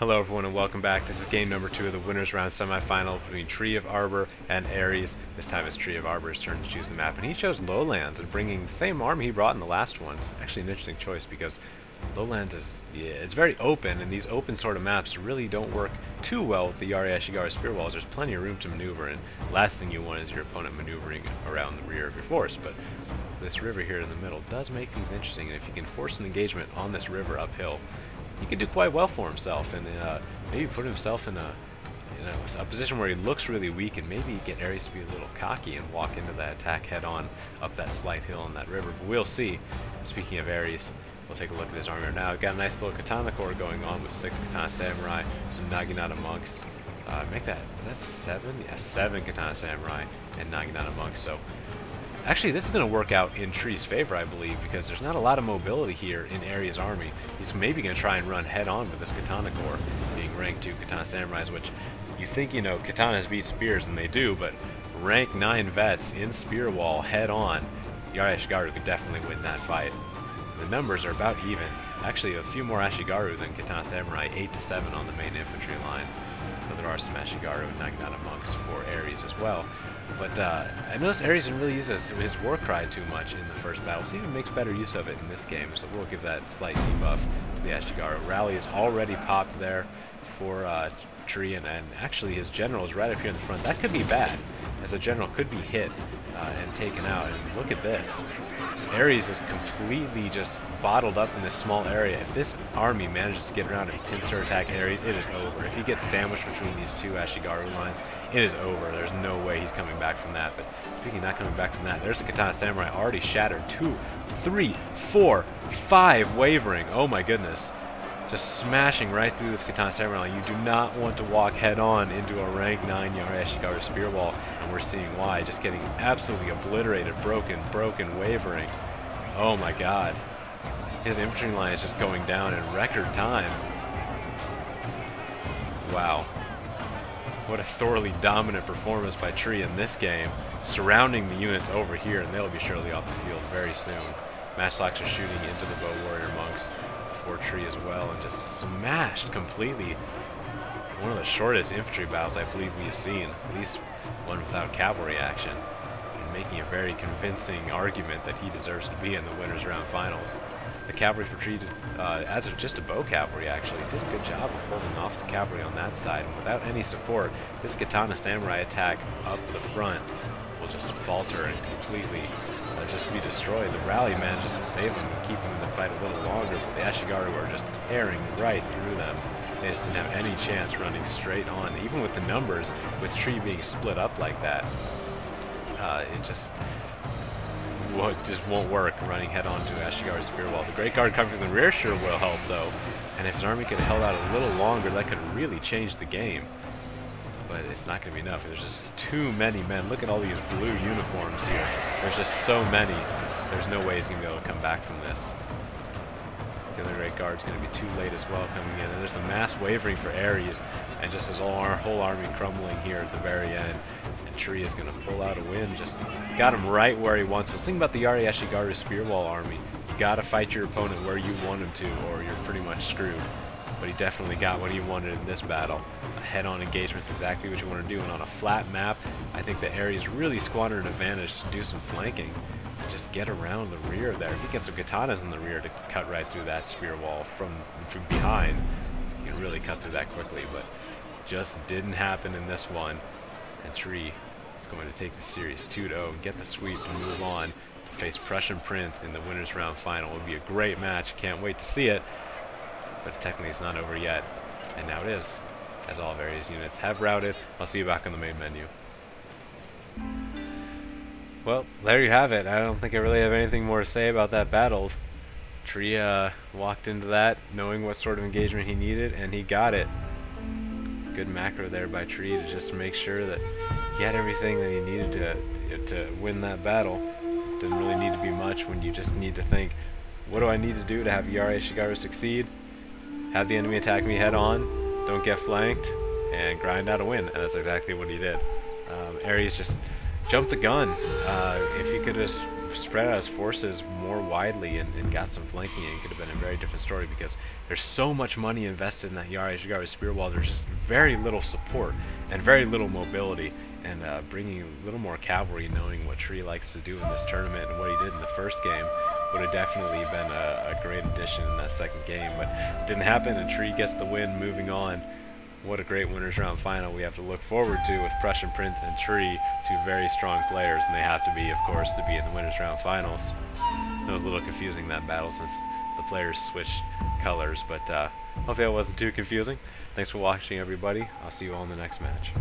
Hello everyone and welcome back. This is game number 2 of the winners round semifinal between Tree of Arbor and Ares. This time it's Tree of Arbor's turn to choose the map, and he chose Lowlands and bringing the same army he brought in the last one. It's actually an interesting choice because Lowlands is, it's very open, and these open sort of maps really don't work too well with the Yari Ashigaru spear walls. There's plenty of room to maneuver, and last thing you want is your opponent maneuvering around the rear of your force. But this river here in the middle does make things interesting, and if you can force an engagement on this river uphill, he could do quite well for himself, and maybe put himself in a position where he looks really weak, and maybe get Ares to be a little cocky and walk into that attack head on up that slight hill on that river. But we'll see. Speaking of Ares, we'll take a look at his armor now. Got a nice little katana core going on with 6 katana samurai, some Naginata monks. Is that 7? Yeah, 7 katana samurai and Naginata monks. So actually, this is going to work out in Tree's favor, I believe, because there's not a lot of mobility here in Ares' army. He's maybe going to try and run head-on with this Katana Corps, being rank 2 Katana Samurais, which you think, Katanas beat spears, and they do, but rank 9 vets in spear wall head-on, Yari Ashigaru could definitely win that fight. The numbers are about even. Actually, a few more Ashigaru than Katana Samurai, 8 to 7 on the main infantry line. But there are some Ashigaru and Naginata monks for Ares as well. But I noticed Ares didn't really use his war cry too much in the first battle, so he even makes better use of it in this game, so we'll give that slight debuff to the Ashigaru. Rally is already popped there for Tree, and actually his general is right up here in the front. That could be bad, as a general could be hit and taken out, and look at this. Ares is completely just bottled up in this small area. If this army manages to get around and pincer attack Ares, it is over. If he gets sandwiched between these 2 Ashigaru lines, it is over. There's no way he's coming back from that. But speaking of not coming back from that, there's a Katana Samurai already shattered. 2, 3, 4, 5 wavering. Oh my goodness. Just smashing right through this Katana Samurai line. You do not want to walk head-on into a rank 9 Yari Ashigaru spear wall, and we're seeing why. Just getting absolutely obliterated, broken, wavering. Oh my god. His infantry line is just going down in record time. Wow. What a thoroughly dominant performance by Tree in this game, surrounding the units over here, and they'll be surely off the field very soon. Matchlocks are shooting into the bow warrior monks for Tree as well, and just smashed completely. One of the shortest infantry battles I believe we've seen, at least one without cavalry action, and making a very convincing argument that he deserves to be in the winners round finals. The cavalry for Tree, as of just a bow cavalry actually, did a good job of holding off the cavalry on that side, and without any support, this Katana Samurai attack up the front will just falter and completely just be destroyed. The rally manages to save them and keep them in the fight a little longer, but the Ashigaru are just tearing right through them. They just didn't have any chance running straight on, even with the numbers, with Tree being split up like that. It just won't work running head-on to Ashigaru's spear wall. The Great Guard coming from the rear sure will help, though, and if his army could have held out a little longer, that could really change the game. But it's not going to be enough. There's just too many men. Look at all these blue uniforms here. There's just so many. There's no way he's going to be able to come back from this. The other Great Guard's going to be too late as well coming in. And there's the mass wavering for Ares, and just his whole army crumbling here at the very end. And Tree is going to pull out a win. Just got him right where he wants. But think about the Yari Ashigaru spear wall army. You got to fight your opponent where you want him to, or you're pretty much screwed. But he definitely got what he wanted in this battle. A head-on engagement is exactly what you want to do, and on a flat map, I think that Ares really squandered an advantage to do some flanking. Just get around the rear there. If he gets some katanas in the rear to cut right through that spear wall from behind, you can really cut through that quickly, but just didn't happen in this one. And Tree is going to take the series 2-0 and get the sweep to move on to face Prussian Prince in the winners round final. It will be a great match. Can't wait to see it. But technically it's not over yet, and now it is, as all various units have routed. I'll see you back on the main menu. Well, there you have it. I don't think I really have anything more to say about that battle. Tree walked into that knowing what sort of engagement he needed, and he got it. Good macro there by Tree to just make sure that he had everything that he needed to win that battle. Didn't really need to be much when you just need to think, what do I need to do to have Yari Ashigaru succeed? Have the enemy attack me head-on, don't get flanked, and grind out a win. And that's exactly what he did. Ares just jumped the gun. If he could have spread out his forces more widely and got some flanking, it could have been a very different story, because there's so much money invested in that Yari spear wall. There's just very little support and very little mobility, and bringing a little more cavalry, knowing what Tree likes to do in this tournament and what he did in the first game, would have definitely been a great addition in that second game, but it didn't happen, and Tree gets the win. Moving on. What a great winners round final we have to look forward to with Prussian Prince and Tree, two very strong players, and they have to be, of course, to be in the winners round finals. It was a little confusing, that battle, since the players switched colors, but hopefully it wasn't too confusing. Thanks for watching, everybody. I'll see you all in the next match.